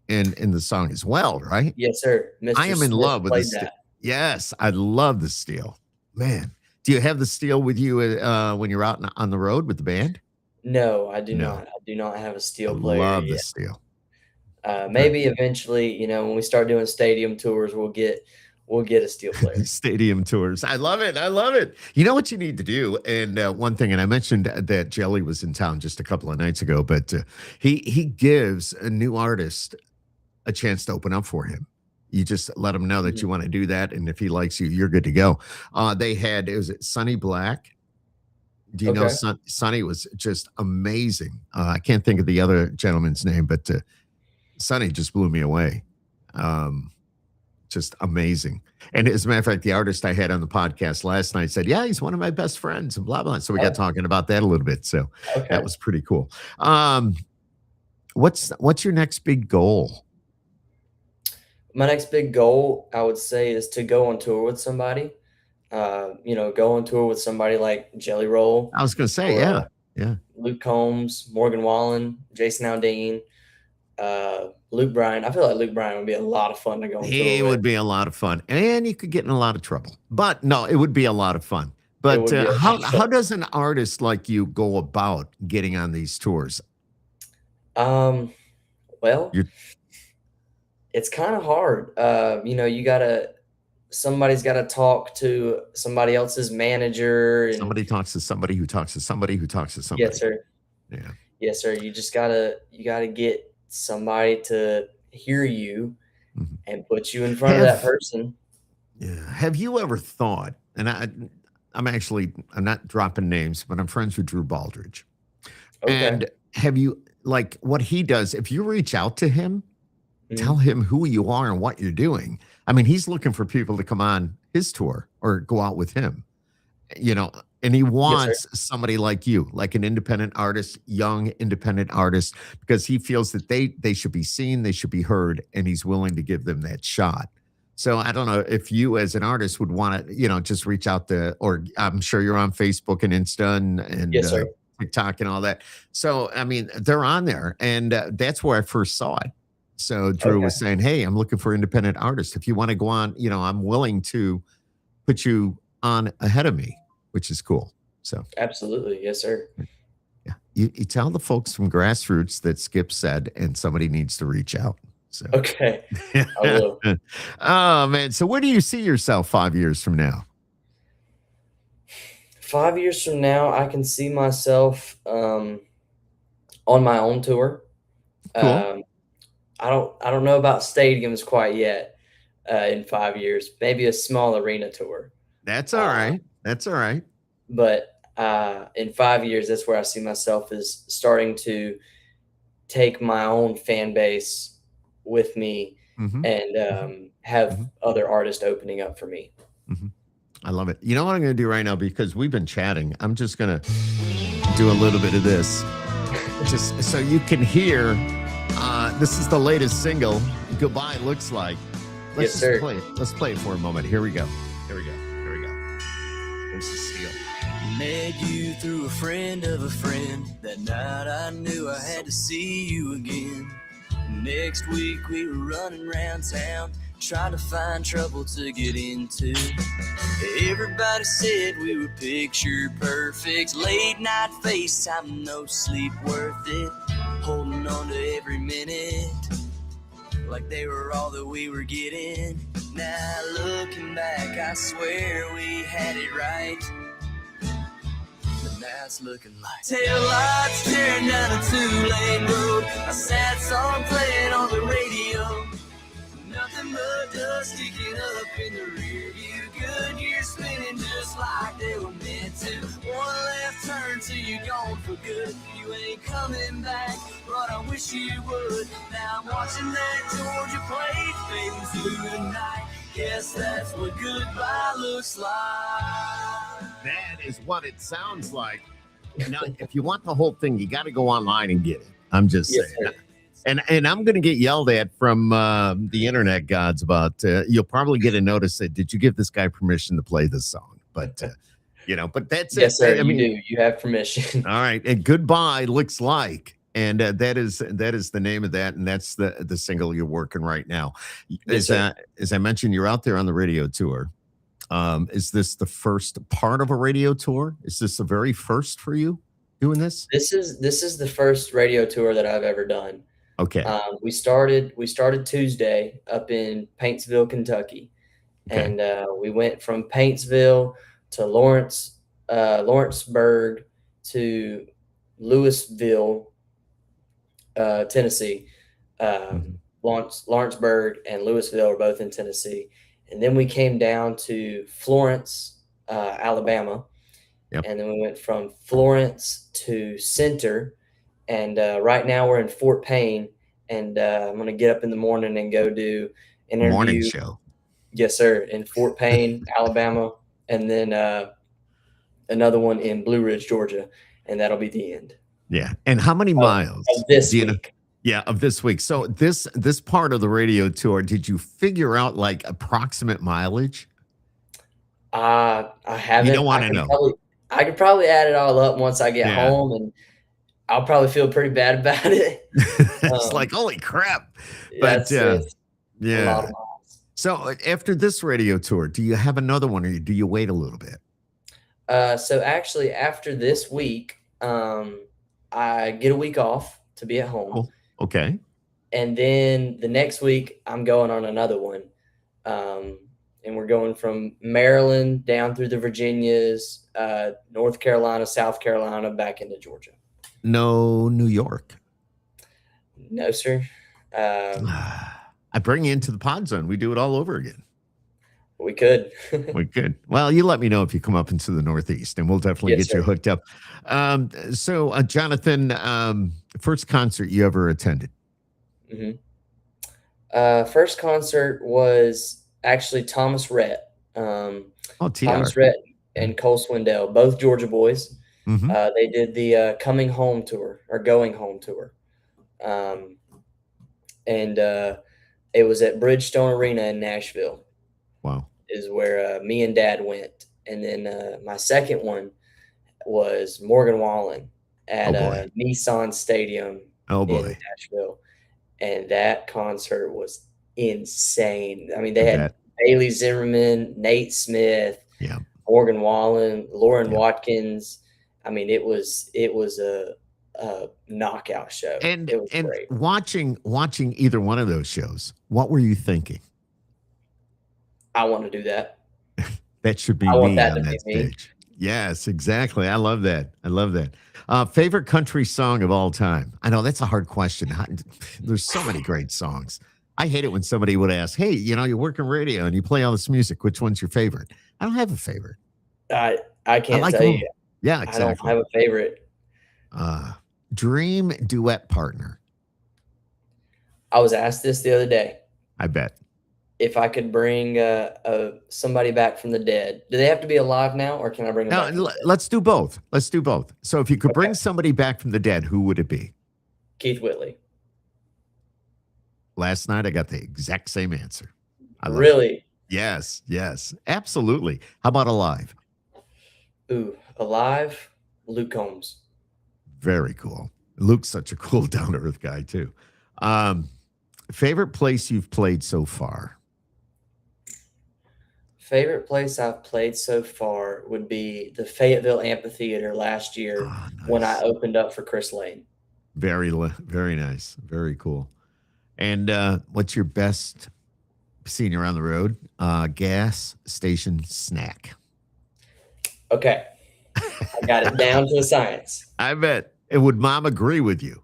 in the song as well, right? Yes, sir. Mr. I am in love with the steel. Yes, I love the steel. Man, do you have the steel with you when you're out on the road with the band? No, I do not. I do not have a steel player. I love the steel. Maybe eventually, when we start doing stadium tours, we'll get a steel player. Stadium tours. I love it. I love it. You know what you need to do? And one thing, and I mentioned that Jelly was in town just a couple of nights ago, but he gives a new artist a chance to open up for him. You just let him know that you want to do that, and if he likes you, you're good to go. They had, was it Sonny Black? Do you know Sonny was just amazing. I can't think of the other gentleman's name, but Sonny just blew me away. Just amazing. And as a matter of fact, the artist I had on the podcast last night said, yeah, he's one of my best friends and blah, blah. So we got talking about that a little bit. So that was pretty cool. What's your next big goal? My next big goal, I would say, is to go on tour with somebody. Go on tour with somebody like Jelly Roll. I was going to say, yeah. Luke Combs, Morgan Wallen, Jason Aldean, Luke Bryan. I feel like Luke Bryan would be a lot of fun to go on tour with. He would be a lot of fun, and you could get in a lot of trouble. But no, it would be a lot of fun. But how does an artist like you go about getting on these tours? Well, it's kind of hard. Somebody's got to talk to somebody else's manager. And somebody talks to somebody who talks to somebody who talks to somebody. Yes, sir. Yeah. Yes, sir. You gotta get somebody to hear you and put you in front of that person. Yeah. Have you ever thought, and I'm not dropping names, but I'm friends with Drew Baldridge. Okay. And have you, like what he does, if you reach out to him, tell him who you are and what you're doing. I mean, he's looking for people to come on his tour or go out with him, and he wants somebody like you, like an independent artist, young independent artist, because he feels that they should be seen, they should be heard, and he's willing to give them that shot. So I don't know if you as an artist would want to, just reach out to, or I'm sure you're on Facebook and Insta and TikTok and all that. So, I mean, they're on there, and that's where I first saw it. So Drew was saying, hey, I'm looking for independent artists. If you want to go on, I'm willing to put you on ahead of me, which is cool. So absolutely. Yes, sir. Yeah. You tell the folks from Grassroots that Skip said, and somebody needs to reach out. So okay. I will. Oh man. So where do you see yourself 5 years from now? 5 years from now, I can see myself on my own tour. Cool. I don't know about stadiums quite yet. In 5 years, maybe a small arena tour. That's all right. That's all right. But in 5 years, that's where I see myself is starting to take my own fan base with me and have other artists opening up for me. I love it. You know what I'm going to do right now, because we've been chatting. I'm just going to do a little bit of this just so you can hear. This is the latest single, Goodbye Looks Like. Let's play it. Let's play it for a moment. Here we go. Here we go. There's the steel. Met you through a friend of a friend. That night I knew I had to see you again. Next week we were running around town, trying to find trouble to get into. Everybody said we were picture perfect. Late night FaceTime, no sleep worth it. Holding on to every minute like they were all that we were getting. Now looking back, I swear we had it right. But now it's looking like tail lights tearing down a 2-lane road. A sad song playing on the radio. the mud dust sticking up in the rear view. Good years spinning just like they were meant to. One left turn till you're gone for good. You ain't coming back, but I wish you would. Now I'm watching that Georgia plate fading through the night. Guess that's what goodbye looks like. That is what it sounds like. Now, if you want the whole thing, you got to go online and get it. I'm just saying. Sir. And I'm going to get yelled at from the internet gods about, you'll probably get a notice that, did you give this guy permission to play this song? But, but that's Yes, it. sir. I mean, You do. You have permission. all right. And Goodbye looks like, and that is the name of that. And that's the single you're working right now. Yes, sir. As I mentioned, you're out there on the radio tour. Is this the first part of a radio tour? Is this the very first for you doing this? This is the first radio tour that I've ever done. Okay. We started Tuesday up in Paintsville, Kentucky, Okay. and we went from Paintsville to Lawrenceburg to Louisville, Tennessee. Lawrenceburg and Louisville are both in Tennessee, and then we came down to Florence, Alabama, Yep. and then we went from Florence to Center. And right now we're in Fort Payne, and I'm going to get up in the morning and go do an interview. Morning show. Yes, sir, in Fort Payne, Alabama, and then another one in Blue Ridge, Georgia, and that'll be the end. Yeah. And how many miles? Of this do you know? week. Yeah, of this week. So this part of the radio tour, did you figure out like approximate mileage? I haven't. You don't want to know. I could probably add it all up once I get Yeah. home, and I'll probably feel pretty bad about it. It's like, holy crap. But That's it's a lot yeah. of miles. So after this radio tour, do you have another one, or do you wait a little bit? So actually, after this week, I get a week off to be at home. Cool. Okay. And then the next week, I'm going on another one. And we're going from Maryland down through the Virginias, North Carolina, South Carolina, back into Georgia. No New York. No, sir. I bring you into the pod zone. We do it all over again. We could. We could. Well, you let me know if you come up into the Northeast, and we'll definitely Yes, get you sir. hooked up. So, Jonathan, first concert you ever attended? First concert was actually Thomas Rhett. Oh, TR. Thomas Rhett and Cole Swindell, both Georgia boys. Mhm. They did the Coming Home tour or Going Home tour. And it was at Bridgestone Arena in Nashville. Wow. Is where me and Dad went. And then my second one was Morgan Wallen at boy. Nissan Stadium Oh, in boy. Nashville. And that concert was insane. I mean, they I had bet. Bailey Zimmerman, Nate Smith, Yeah. Morgan Wallen, Lauren Yeah. Watkins. I mean, it was a knockout show. And It was great. watching either one of those shows, what were you thinking? I want to do that. That should be I want me that on to be that me. stage. Yes, exactly. I love that. Favorite country song of all time? I know that's a hard question. There's so many great songs. I hate it when somebody would ask, hey, you work in radio and you play all this music. Which one's your favorite? I don't have a favorite. I can't like tell them you. all. Yeah, I don't exactly. have a favorite. Dream duet partner. I was asked this the other day. I bet. If I could bring somebody back from the dead. Do they have to be alive now, or can I bring them No, back? from the dead? let's do both. So if you could bring Okay. somebody back from the dead, who would it be? Keith Whitley. Last night, I got the exact same answer. I love it. Really? Yes, absolutely. How about alive? Ooh, alive? Luke Combs. Very cool. Luke's such a cool, down-to-earth guy, too. Favorite place you've played so far? Favorite place I've played so far would be the Fayetteville Amphitheater last year Ah, when I nice. opened up for Chris Lane. Very nice. Very cool. And what's your best, seeing you around the road, gas station snack? Okay. I got it down to a science. I bet. And would mom agree with you?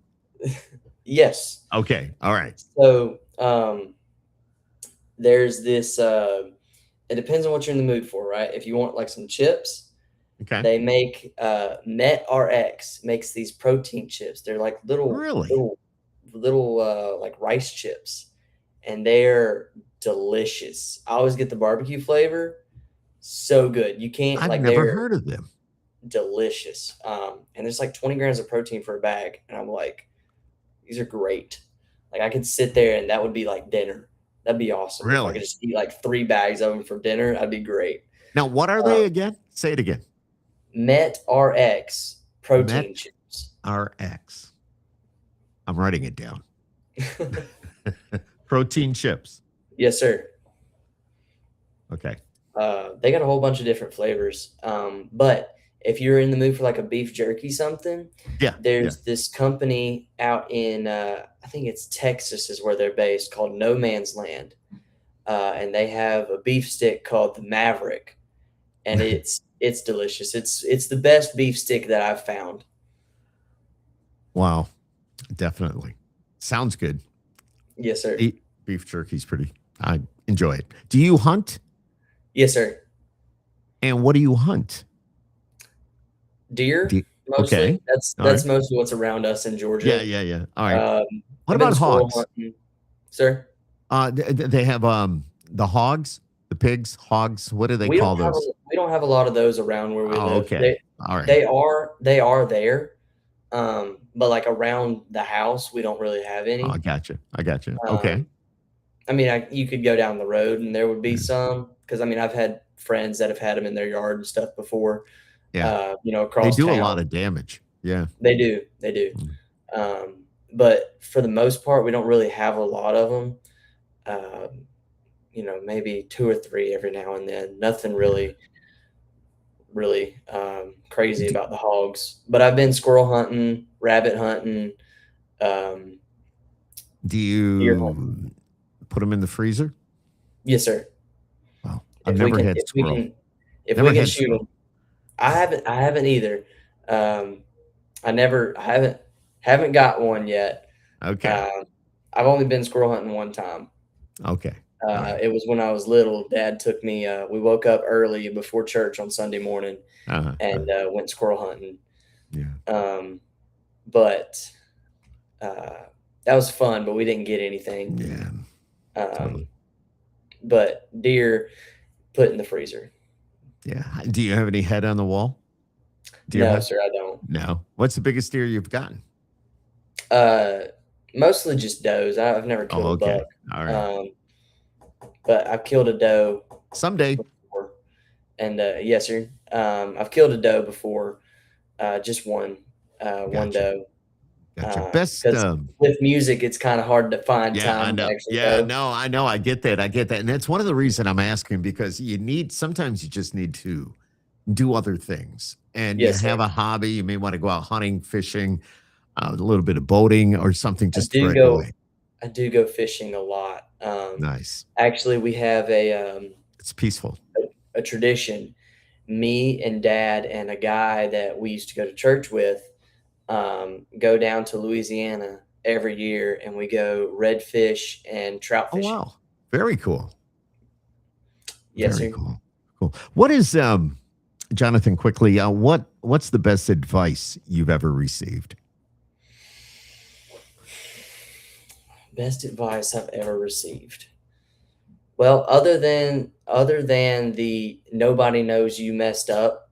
Yes. Okay. All right. So there's this. It depends on what you're in the mood for, right? If you want like some chips, Okay. they make Met RX makes these protein chips. They're like Really? little like rice chips, and they're delicious. I always get the barbecue flavor. So good. You can't I've like never they're heard of them. delicious. And there's like 20 grams of protein for a bag, and I'm like, these are great. Like I could sit there and that would be like dinner. That'd be awesome. If I Really? could just eat like 3 bags of them for dinner, that'd be great. Now, what are they again? Say it again. Met RX protein Met chips. RX. I'm writing it down. Protein chips. Yes, sir. Okay. They got a whole bunch of different flavors. But if you're in the mood for like a beef jerky something, Yeah. there's this company out in I think it's Texas is where they're based, called No Man's Land. And they have a beef stick called the Maverick, and it's delicious. It's the best beef stick that I've found. Wow. Definitely. Sounds good. Yes, sir. Beef jerky's pretty. I enjoy it. Do you hunt? Yes, sir. And what do you hunt? Deer, mostly. Okay. That's All right. mostly what's around us in Georgia. Yeah. All right. What I've been about squirrel hogs? hunting. Sir? They have the hogs, the pigs, hogs. What do they call those? We don't have a lot of those around where we live. Okay. All right. They are there. But like around the house, we don't really have any. Oh, I gotcha. Okay. I mean, you could go down the road and there would be some, because I mean, I've had friends that have had them in their yard and stuff before. Yeah. Across They do town. a lot of damage. Yeah. They do. But for the most part, we don't really have a lot of them. Maybe 2 or 3 every now and then. Nothing really crazy about the hogs. But I've been squirrel hunting, rabbit hunting. Do Deer you hunting. put them in the freezer? Yes, sir. Wow. I've never had squirrel. If Never we can had shoot squirrel. them, I haven't either. I haven't got one yet. Okay. I've only been squirrel hunting one time. Okay. It was when I was little. Dad took me. We woke up early before church on Sunday morning and went squirrel hunting. Yeah. But that was fun, but we didn't get anything. Yeah. Totally. But deer, put in the freezer. Yeah. Do you have any head on the wall? No, sir, I don't. No. What's the biggest deer you've gotten? Mostly just does. I've never killed a buck. All right. But I've killed a doe Someday. before. And yes, sir. I've killed a doe before. Just one doe. Gotcha. Best. 'Cause with music, it's kind of hard to find Yeah, I time to know. actually Yeah, go. no, I know. I get that. And that's one of the reasons I'm asking, because sometimes you just need to do other things. And Yes, you have sir. a hobby. You may want to go out hunting, fishing, a little bit of boating or something just to do break go- away. I do go fishing a lot. Nice. Actually, we have It's peaceful. a tradition. Me and Dad and a guy that we used to go to church with go down to Louisiana every year, and we go redfish and trout Oh, fishing. wow. Very cool. Yes, Very sir. cool. What is, Jonathan, quickly, what's the best advice you've ever received? Best advice I've ever received. Well, other than the nobody knows you messed up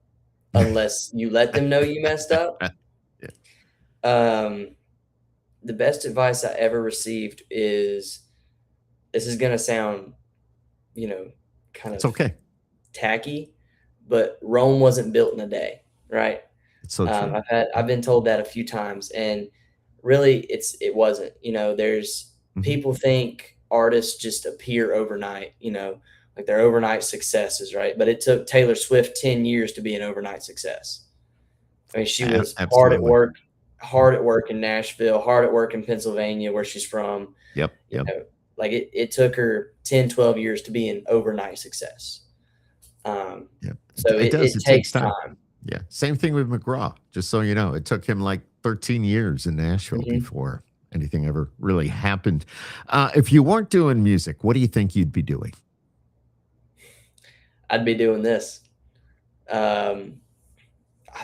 unless you let them know you messed up. The best advice I ever received is, this is gonna sound, kind It's of okay. tacky, but Rome wasn't built in a day, right? It's so true. I've been told that a few times, and really it wasn't. There's people think artists just appear overnight, like they're overnight successes, right? But it took Taylor Swift 10 years to be an overnight success. I mean, she was hard at work in Nashville, hard at work in Pennsylvania, where she's from. Yep. Like it took her 10, 12 years to be an overnight success. Yep. So it takes time. Yeah. Same thing with McGraw. Just so you know, it took him like 13 years in Nashville before anything ever really happened. If you weren't doing music, what do you think you'd be doing? I'd be doing this. I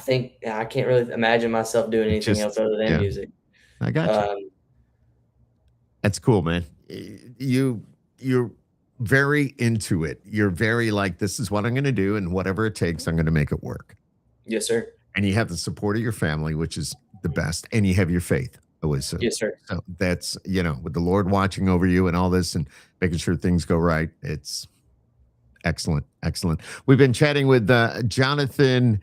think I can't really imagine myself doing anything else other than music. I got you. That's cool, man. You're very into it. You're very like, this is what I'm going to do, and whatever it takes, I'm going to make it work. Yes, sir. And you have the support of your family, which is the best, and you have your faith. Yes, sir. So that's, with the Lord watching over you and all this and making sure things go right. It's excellent. Excellent. We've been chatting with Johnathon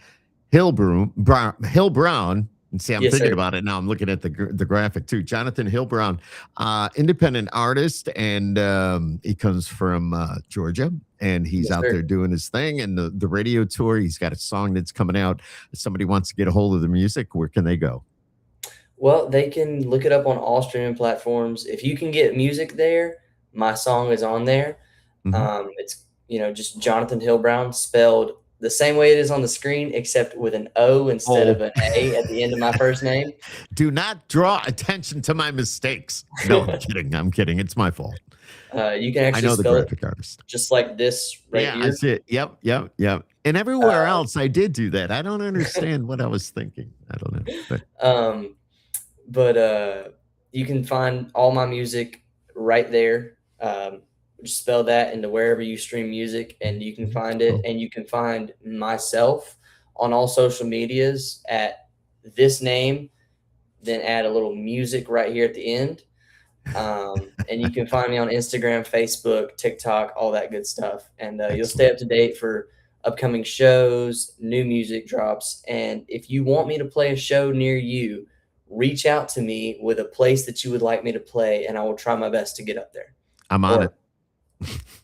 Heilbroun. And see, I'm thinking about it now. I'm looking at the graphic too. Johnathon Heilbroun, independent artist, and he comes from Georgia, and he's out there doing his thing. And the radio tour, he's got a song that's coming out. If somebody wants to get a hold of the music, where can they go? Well, they can look it up on all streaming platforms. If you can get music there, my song is on there. It's just Johnathon Heilbroun, spelled the same way it is on the screen, except with an O instead of an A at the end of my first name. Do not draw attention to my mistakes. No, I'm kidding. I'm kidding. It's my fault. You can actually spell the graphic artist just like this here. I see it. Yep. And everywhere else, I did do that. I don't understand what I was thinking. I don't know. But you can find all my music right there. Just spell that into wherever you stream music, and you can find it. And you can find myself on all social medias at this name, then add a little music right here at the end. And you can find me on Instagram, Facebook, TikTok, all that good stuff. And you'll stay up to date for upcoming shows, new music drops. And if you want me to play a show near you, reach out to me with a place that you would like me to play, and I will try my best to get up there. I'm on it.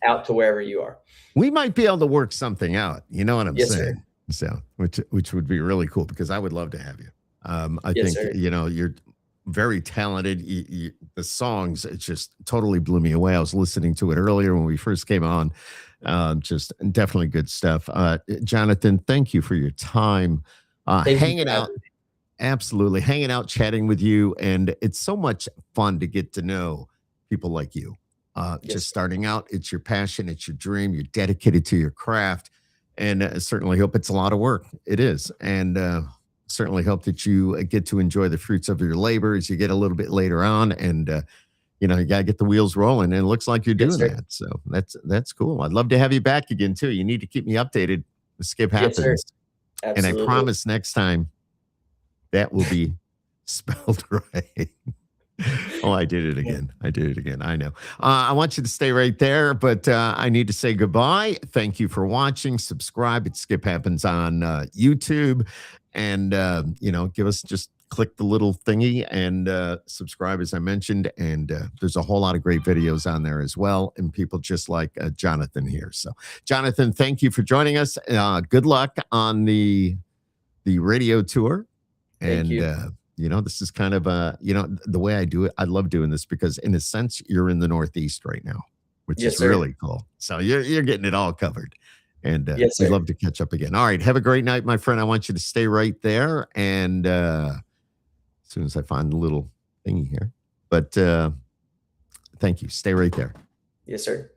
Out to wherever you are. We might be able to work something out. You know what I'm saying? Sir. So, which would be really cool, because I would love to have you. I think, sir. You're very talented. The songs, it just totally blew me away. I was listening to it earlier when we first came on. Just definitely good stuff. Johnathon, thank you for your time. Hanging out. Absolutely. Hanging out, chatting with you. And it's so much fun to get to know people like you. Just starting out, it's your passion, it's your dream, you're dedicated to your craft, and certainly hope it's a lot of work. It is. And certainly hope that you get to enjoy the fruits of your labor as you get a little bit later on. And, you got to get the wheels rolling, and it looks like you're doing that. So that's cool. I'd love to have you back again too. You need to keep me updated. The skip happens. And I promise next time that will be spelled right. Oh, I did it again. I know. I want you to stay right there, but I need to say goodbye. Thank you for watching. Subscribe. It Skip Happens on YouTube. And, give us, just click the little thingy and subscribe, as I mentioned. And there's a whole lot of great videos on there as well, and people just like Johnathon here. So, Johnathon, thank you for joining us. Good luck on the radio tour. Thank you. This is kind of the way I do it. I love doing this because, in a sense, you're in the Northeast right now, which is really cool. So you're getting it all covered. And we'd love to catch up again. All right. Have a great night, my friend. I want you to stay right there. And as soon as I find the little thingy here, but thank you. Stay right there. Yes, sir.